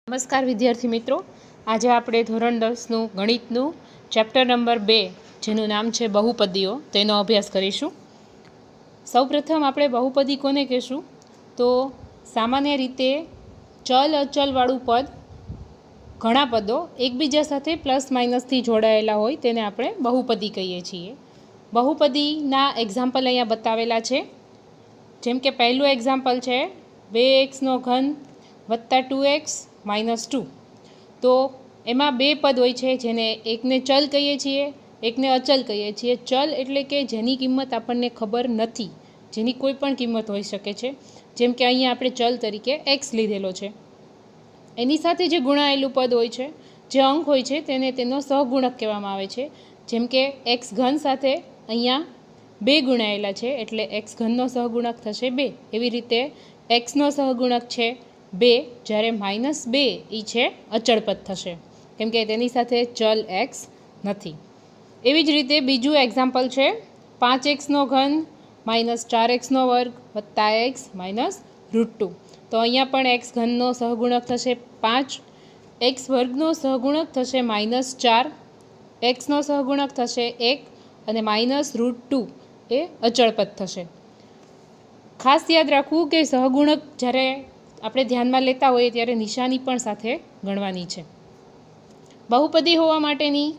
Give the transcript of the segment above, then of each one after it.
નમસ્કાર વિદ્યાર્થી મિત્રો, આજે આપણે ધોરણ 10નું ગણિતનું ચેપ્ટર નંબર 2 જેનું નામ છે બહુપદીઓ તેનો અભ્યાસ કરીશું। સૌપ્રથમ આપણે બહુપદી કોને કહેશું તો સામાન્ય રીતે ચલ અચલવાળું પદ, ઘણા પદો એકબીજા સાથે પ્લસ માઇનસથી જોડાયેલા હોય તેને આપણે બહુપદી કહીએ છીએ। બહુપદીના એક્ઝામ્પલ અહીંયા બતાવેલા છે। જેમ કે પહેલું એક્ઝામ્પલ છે 2x3 + 2x - 2। તો એમાં બે પદ હોય છે જેને એકને ચલ કહીએ છીએ, એકને અચલ કહીએ છીએ। ચલ એટલે કે જેની કિંમત આપણને ખબર નથી, જેની કોઈ પણ કિંમત હોઈ શકે છે। જેમ કે અહીંયા આપણે ચલ તરીકે x લીધેલો છે, એની સાથે જે ગુણાયેલું પદ હોય છે, જે અંક હોય છે તેને તેનો સહગુણક કહેવામાં આવે છે। જેમ કે x3 સાથે અહીંયા 2 ગુણાયેલા છે એટલે x3નો સહગુણક થશે 2। એવી રીતે xનો સહગુણક છે 2, જ્યારે -2 એ છે અચળ પદ થશે, કેમ કે તેની સાથે ચલ x નથી। એવી જ રીતે બીજું એક્ઝામ્પલ છે 5x3 - 4x² + x - √2। તો અહીંયા પણ x3નો સહગુણક થશે 5, x² સહગુણક થશે -4, xનો સહગુણક થશે 1 અને -√2 એ અચળ પદ થશે। ખાસ યાદ રાખવું કે સહગુણક જ્યારે આપણે ધ્યાનમાં લેતા હોઈએ ત્યારે નિશાની પણ સાથે ગણવાની છે। બહુપદી હોવા માટેની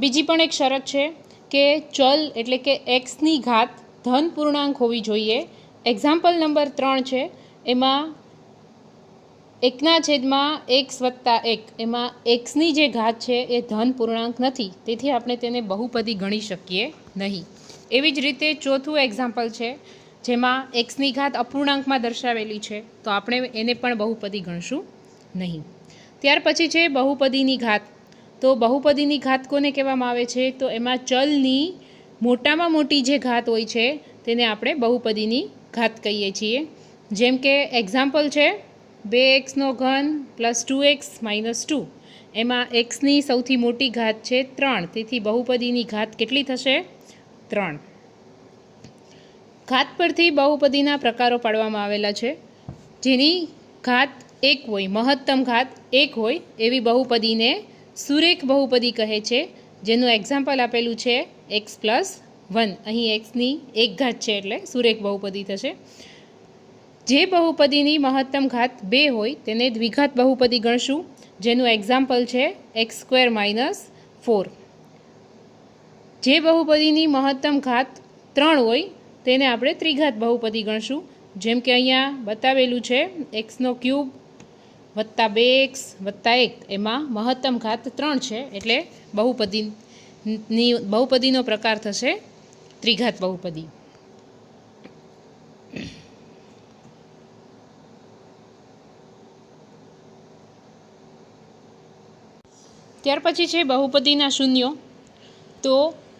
બીજી પણ એક શરત છે કે ચલ એટલે કે એક્સની ઘાત ધન પૂર્ણાંક હોવી જોઈએ। એક્ઝામ્પલ નંબર 3 છે, એમાં 1/x + 1, એમાં એક્સની જે ઘાત છે એ ધન પૂર્ણાંક નથી, તેથી આપણે તેને બહુપદી ગણી શકીએ નહીં। એવી જ રીતે ચોથું એક્ઝામ્પલ છે જેમાં એક્સની ઘાત અપૂર્ણાંકમાં દર્શાવેલી છે, તો આપણે એને પણ બહુપદી ગણશું નહીં। ત્યાર પછી છે બહુપદીની ઘાત। તો બહુપદીની ઘાત કોને કહેવામાં આવે છે તો એમાં ચલની મોટામાં મોટી જે ઘાત હોય છે તેને આપણે બહુપદીની ઘાત કહીએ છીએ। જેમ કે એક્ઝામ્પલ છે 2x3 + 2x - 2। એમાં એક્સની સૌથી મોટી ઘાત છે 3, તેથી બહુપદીની ઘાત કેટલી થશે 3। ઘાત પરથી બહુપદીના પ્રકારો પાડવામાં આવેલા છે। જેની ઘાત 1 હોય, મહત્તમ ઘાત 1 હોય એવી બહુપદીને સુરેખ બહુપદી કહે છે, જેનું એક્ઝામ્પલ આપેલું છે x + 1। અહીં એક્સની 1 ઘાત છે એટલે સુરેખ બહુપદી થશે। જે બહુપદીની મહત્તમ ઘાત 2 હોય તેને દ્વિઘાત બહુપદી ગણશું, જેનું એક્ઝામ્પલ છે x² - 4। જે બહુપદીની મહત્તમ ઘાત 3 હોય તેને આપણે ત્રિઘાત બહુપદી ગણશું। જેમ કે અહીંયા બતાવેલું છે x³ + 2x + 1, એમાં મહત્તમ ઘાત 3 છે એટલે બહુપદીનો પ્રકાર થશે ત્રિઘાત બહુપદી। ત્યાર પછી છે બહુપદીના શૂન્યો। તો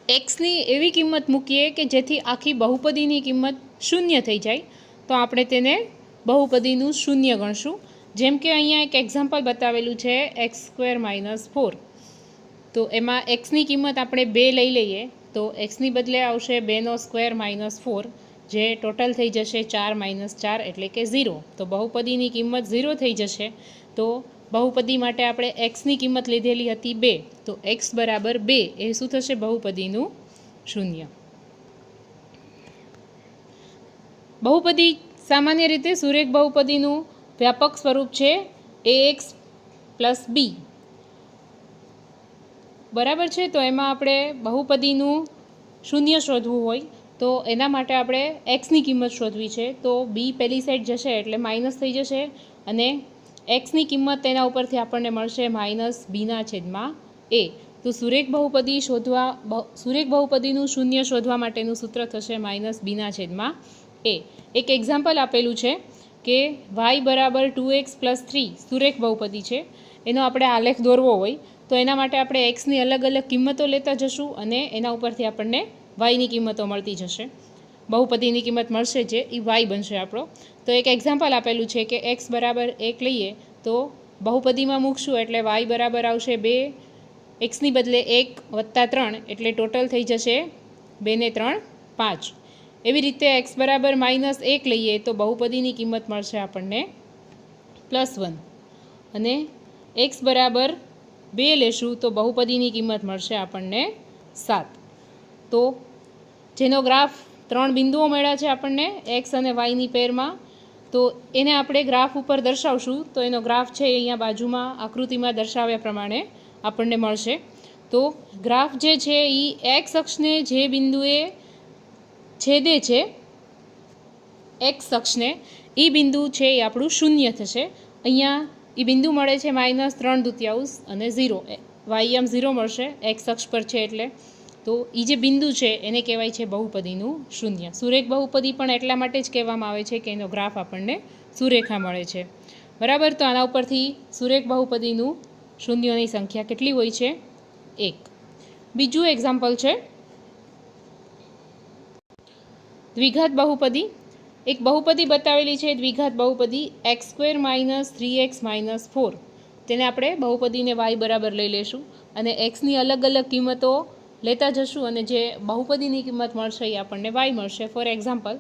એક્સની એવી કિંમત મૂકીએ કે જેથી આખી બહુપદીની કિંમત શૂન્ય થઈ જાય, તો આપણે તેને બહુપદીનું શૂન્ય ગણશું। જેમ કે અહીંયા એક એક્ઝામ્પલ બતાવેલું છે x² - 4। તો એમાં એક્સની કિંમત આપણે 2 લઈ લઈએ તો એક્સની બદલે આવશે 2² - 4, જે ટોટલ થઈ જશે 4 - 4 એટલે કે 0। તો બહુપદીની કિંમત 0 થઈ જશે। તો બહુપદી માટે આપણે એક્સની કિંમત લીધેલી હતી 2, તો x = 2 એ શું થશે બહુપદીનું શૂન્ય। બહુપદી સામાન્ય રીતે સુરેખ બહુપદીનું વ્યાપક સ્વરૂપ છે ax + b, બરાબર છે। તો એમાં આપણે બહુપદીનું શૂન્ય શોધવું હોય તો એના માટે આપણે એક્સની કિંમત શોધવી છે, તો b પહેલી સાઈડ જશે એટલે માઇનસ થઈ જશે અને એક્સની કિંમત તેના ઉપરથી આપણને મળશે -b/a। તો સુરેખ બહુપદીનું શૂન્ય શોધવા માટેનું સૂત્ર થશે -b/a। એક એક્ઝામ્પલ આપેલું છે કે y = 2x + 3 સુરેખ બહુપદી છે, એનો આપણે આલેખ દોરવો હોય તો એના માટે આપણે એક્સની અલગ અલગ કિંમતો લેતા જશું અને એના ઉપરથી આપણને વાયની કિંમતો મળતી જશે। બહુપદીની કિંમત મળશે જે એ વાય બનશે આપણો। તો એક એક્ઝામ્પલ આપેલું છે કે x = 1 લઈએ તો બહુપદીમાં મૂકશું એટલે y બરાબર આવશે 2, એક્સની બદલે 1 + 3 એટલે ટોટલ થઈ જશે 2 ને 3 5। એવી રીતે x = -1 લઈએ તો બહુપદીની કિંમત મળશે આપણને +1 અને x બરાબર 2 લેશું તો બહુપદીની કિંમત મળશે આપણને 7. તો જેનો ગ્રાફ 3 બિંદુઓ મળ્યા છે આપણને x અને yની પેરમાં, તો એને આપણે ગ્રાફ ઉપર દર્શાવશું તો એનો ગ્રાફ છે અહીંયા બાજુમાં આકૃતિમાં દર્શાવ્યા પ્રમાણે આપણને મળશે. તો ગ્રાફ જે છે એ x અક્ષને જે બિંદુએ છેદે છે, x અક્ષને, એ બિંદુ છે એ આપણું શૂન્ય થશે. અહીંયા એ બિંદુ મળે છે -3/2 અને 0, y 0 મળશે x અક્ષ પર છે એટલે. તો એ જે બિંદુ છે એને કહેવાય છે બહુપદીનું શૂન્ય. સુરેખ બહુપદી પણ એટલા માટે જ કહેવામાં આવે છે કે એનો ગ્રાફ આપણને સુરેખા મળે છે. બરાબર. તો આના ઉપરથી સુરેખ બહુપદીનું શૂન્યોની સંખ્યા કેટલી હોય છે? 1. બીજું એક્ઝામ્પલ છે દ્વિઘાત બહુપદી. એક બહુપદી બતાવેલી છે દ્વિઘાત બહુપદી x² - 3x - 4. તેને આપણે બહુપદીને y બરાબર લઈ લેશું અને xની અલગ અલગ કિંમતો લેતા જશું અને જે બહુપદીની કિંમત મળશે એ આપણને y મળશે. ફોર એક્ઝામ્પલ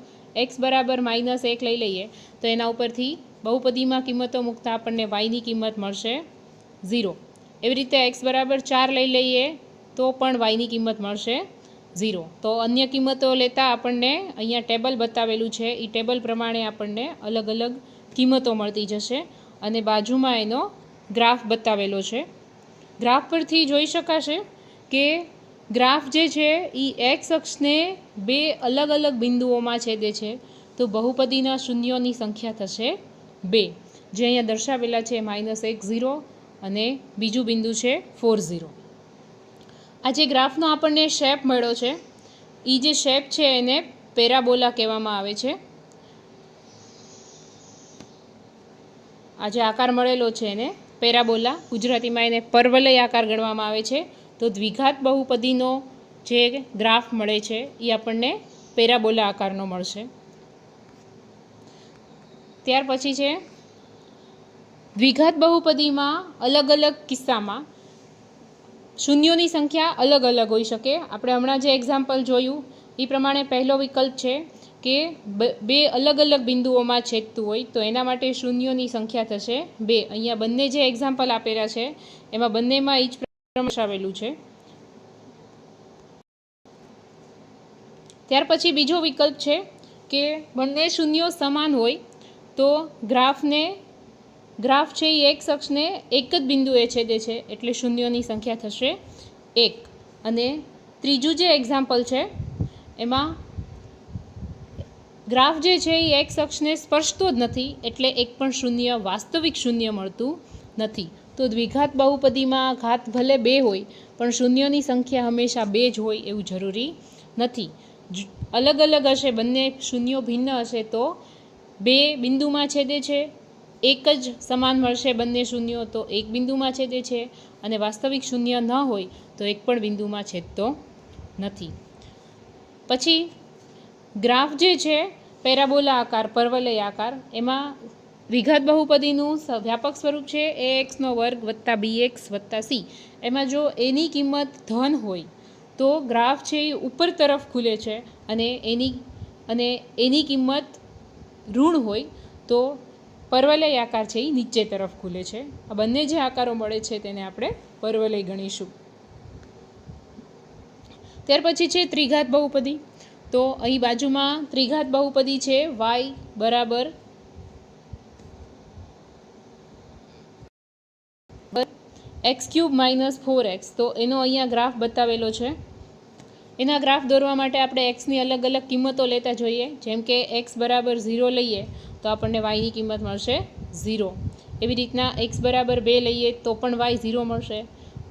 x બરાબર -1 લઈ લઈએ તો એના ઉપરથી બહુપદીમાં કિંમતો મૂકતા આપણને yની કિંમત મળશે 0. એવી રીતે x બરાબર 4 લઈ લઈએ તો પણ yની કિંમત મળશે 0. તો અન્ય કિંમતો લેતા આપણને અહીંયા ટેબલ બતાવેલું છે એ ટેબલ પ્રમાણે આપણને અલગ અલગ કિંમતો મળતી જશે અને બાજુમાં એનો ગ્રાફ બતાવેલો છે. ગ્રાફ પરથી જોઈ શકાશે કે ગ્રાફ જે છે એ x અક્ષને 2 અલગ અલગ બિંદુઓમાં છેદે છે. તો બહુપદીના શૂન્યોની સંખ્યા થશે 2, જે અહીંયા દર્શાવેલા છે -1 0 અને બીજું બિંદુ છે 4 0. આ જે ગ્રાફનો આપણને શેપ મળ્યો છે એ જે શેપ છે એને પેરાબોલા કહેવામાં આવે છે. આ જે આકાર મળેલો છે એને પેરાબોલા, ગુજરાતીમાં એને પરવલય આકાર ગણવામાં આવે છે. તો દ્વિઘાત બહુપદીનો જે ગ્રાફ મળે છે એ આપણને પેરાબોલા આકારનો મળશે. ત્યાર પછી છે દ્વિઘાત બહુપદીમાં અલગ અલગ કિસ્સામાં શૂન્યોની સંખ્યા અલગ અલગ હોઈ શકે. આપણે હમણાં જે એક્ઝામ્પલ જોયું એ પ્રમાણે પહેલો વિકલ્પ છે કે 2 અલગ અલગ બિંદુઓમાં છેદતું હોય તો એના માટે શૂન્યોની સંખ્યા થશે 2. અહીંયા બંને જે એક્ઝામ્પલ આપેલા છે એમાં બંનેમાં એ જ પ્રમાણે દર્શાવેલું છે. ત્યાર પછી બીજો વિકલ્પ છે કે બંને શૂન્યો સમાન હોય તો ગ્રાફ છે એ x અક્ષને એક જ બિંદુએ છેદે છે એટલે શૂન્યોની સંખ્યા થશે 1. અને ત્રીજું જે એક્ઝામ્પલ છે એમાં ગ્રાફ જે છે એ x અક્ષને સ્પર્શતો જ નથી એટલે એક પણ શૂન્ય, વાસ્તવિક શૂન્ય મળતું નથી. તો દ્વિઘાત બહુપદીમાં ઘાત ભલે 2 હોય પણ શૂન્યોની સંખ્યા હંમેશા 2 જ હોય એવું જરૂરી નથી. અલગ અલગ હશે, બંને શૂન્યો ભિન્ન હશે તો 2 બિંદુમાં છેદે છે, એક જ સમાન મળશે બંને શૂન્યો તો એક બિંદુમાં છેદે છે અને વાસ્તવિક શૂન્ય ન હોય તો એક પણ બિંદુમાં છેદતો નથી. પછી ગ્રાફ જે છે પેરાબોલા આકાર, પરવલય આકાર, એમાં દ્વિઘાત બહુપદીનું વ્યાપક સ્વરૂપ છે ax² + bx + c. એમાં જો એની કિંમત ધન હોય તો ગ્રાફ છે એ ઉપર તરફ ખુલે છે અને એની કિંમત ઋણ હોય તો પરવલય આકાર છે એ નીચે તરફ ખુલે છે. આ બંને જે આકારો મળે છે તેને આપણે પરવલય ગણીશું. ત્યાર પછી છે ત્રિઘાત બહુપદી. તો અહીં બાજુમાં ત્રિઘાત બહુપદી છે y બરાબર x³ - 4x. તો એનો અહીંયા ગ્રાફ બતાવેલો છે. એના ગ્રાફ દોરવા માટે આપણે xની અલગ અલગ કિંમતો લેતા જોઈએ. જેમ કે x બરાબર 0 લઈએ તો આપણને yની કિંમત મળશે 0. એવી રીતના x બરાબર 2 લઈએ તો પણ y 0 મળશે,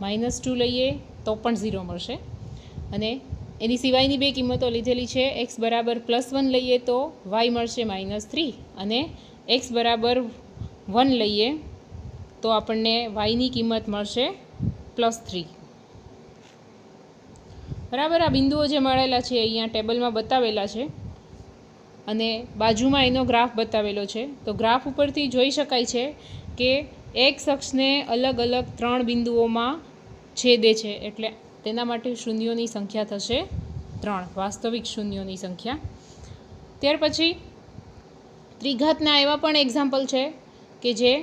-2 લઈએ તો પણ 0 મળશે. અને એની સિવાયની 2 કિંમતો લીધેલી છે. x બરાબર +1 લઈએ તો y મળશે -3 અને x બરાબર 1 લઈએ તો આપણને yની કિંમત મળશે +3. બરાબર. આ બિંદુઓ જે મળેલા છે અહીંયા ટેબલમાં બતાવેલા છે અને બાજુમાં એનો ગ્રાફ બતાવેલો છે. તો ગ્રાફ ઉપરથી જોઈ શકાય છે કે x અક્ષને અલગ અલગ 3 બિંદુઓમાં છેદે છે એટલે તેના માટે શૂન્યોની સંખ્યા થશે 3, વાસ્તવિક શૂન્યોની સંખ્યા. ત્યાર પછી ત્રિઘાતના એવા પણ એક્ઝામ્પલ છે કે જે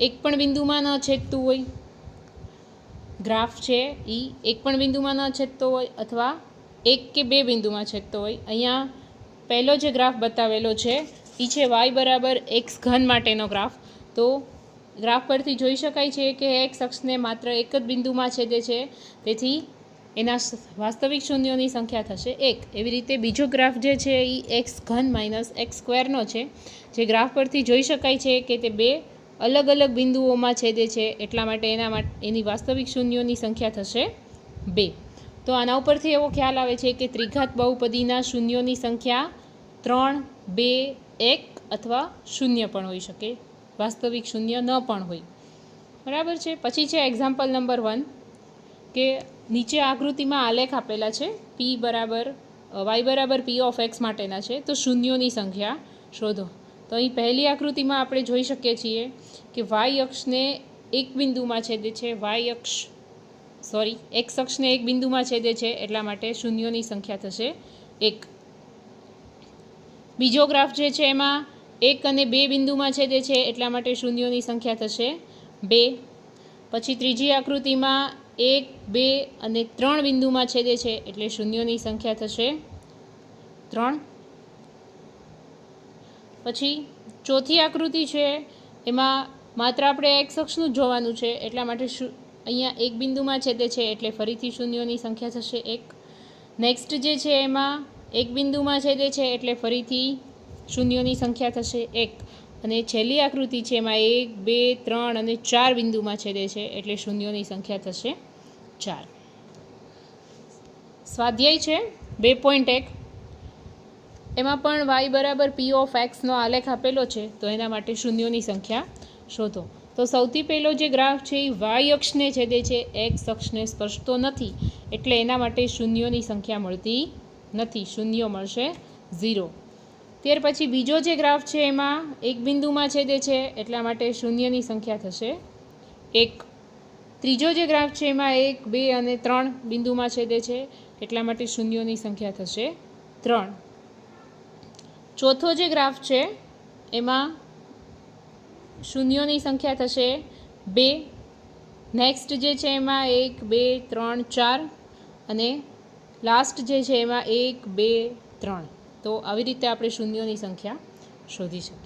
એક પણ બિંદુમાં ન છેદતું હોય, ગ્રાફ છે એ એક પણ બિંદુમાં ન છેદતો હોય અથવા એક કે બે બિંદુમાં છેદતો હોય. અહીંયા પહેલો જે ગ્રાફ બતાવેલો છે એ છે વાય બરાબર એક્સ ઘન માટેનો ગ્રાફ. તો ગ્રાફ પરથી જોઈ શકાય છે કે એક્સ અક્ષને માત્ર એક જ બિંદુમાં છેદે છે, તેથી એના વાસ્તવિક શૂન્યોની સંખ્યા થશે 1. એવી રીતે બીજો ગ્રાફ જે છે એ એક્સ ઘન માઇનસ એક્સ સ્ક્વેરનો છે, જે ગ્રાફ પરથી જોઈ શકાય છે કે તે બે અલગ અલગ બિંદુઓમાં છેદે છે, એટલા માટે એની વાસ્તવિક શૂન્યોની સંખ્યા થશે 2. તો આના ઉપરથી એવો ખ્યાલ આવે છે કે ત્રિઘાત બહુપદીના શૂન્યોની સંખ્યા 3, 2, 1 અથવા શૂન્ય પણ હોઈ શકે, વાસ્તવિક શૂન્ય ન પણ હોય. બરાબર છે. પછી છે એક્ઝામ્પલ નંબર 1 કે નીચે આકૃતિમાં આલેખ આપેલા છે પી બરાબર વાય બરાબર પી ઓફ એક્સ માટેના છે, તો શૂન્યોની સંખ્યા શોધો. તો અહીં પહેલી આકૃતિમાં આપણે જોઈ શકીએ છીએ કે વાય અક્ષને એક બિંદુમાં છેદે છે, એક્સ અક્ષને એક બિંદુમાં છેદે છે, એટલા માટે શૂન્યોની સંખ્યા થશે 1. બીજો ગ્રાફ જે છે એમાં 1 અને 2 બિંદુમાં છેદે છે, એટલા માટે શૂન્યોની સંખ્યા થશે 2. પછી ત્રીજી આકૃતિમાં 1, 2 અને 3 બિંદુમાં છેદે છે, એટલે શૂન્યોની સંખ્યા થશે 3. પછી ચોથી આકૃતિ છે એમાં માત્ર આપણે એક્સ અક્ષનું જ જોવાનું છે, એટલા માટે અહીંયા એક બિંદુમાં છેદે છે, એટલે ફરીથી શૂન્યોની સંખ્યા થશે 1. નેક્સ્ટ જે છે એમાં એક બિંદુમાં છેદે છે, એટલે ફરીથી શૂન્યોની સંખ્યા થશે 1. અને છેલ્લી આકૃતિ છે એમાં 1, 2, 3 અને 4 બિંદુમાં છેદે છે, એટલે શૂન્યોની સંખ્યા થશે 4. સ્વાધ્યાય છે 2.1. એમાં પણ વાય બરાબર પી ઓફ એક્સનો આલેખ આપેલો છે, તો એના માટે શૂન્યોની સંખ્યા શોધો. તો સૌથી પહેલો જે ગ્રાફ છે એ વાય અક્ષને છેદે છે, એક્સ અક્ષને સ્પર્શતો નથી, એટલે એના માટે શૂન્યોની સંખ્યા મળતી નથી, શૂન્યો મળશે 0. ત્યાર પછી બીજો જે ગ્રાફ છે એમાં એક બિંદુમાં છેદે છે, એટલા માટે શૂન્યની સંખ્યા થશે 1. ત્રીજો જે ગ્રાફ છે એમાં 1, 2 અને 3 બિંદુમાં છેદે છે, એટલા માટે શૂન્યોની સંખ્યા થશે 3. ચોથો જે ગ્રાફ છે એમાં શૂન્યોની સંખ્યા થશે 2. નેક્સ્ટ જે છે એમાં 1, 2, 3, 4 અને લાસ્ટ જે છે એમાં 1, 2, 3. તો આવી રીતે આપણે શૂન્યોની સંખ્યા શોધી શકીએ.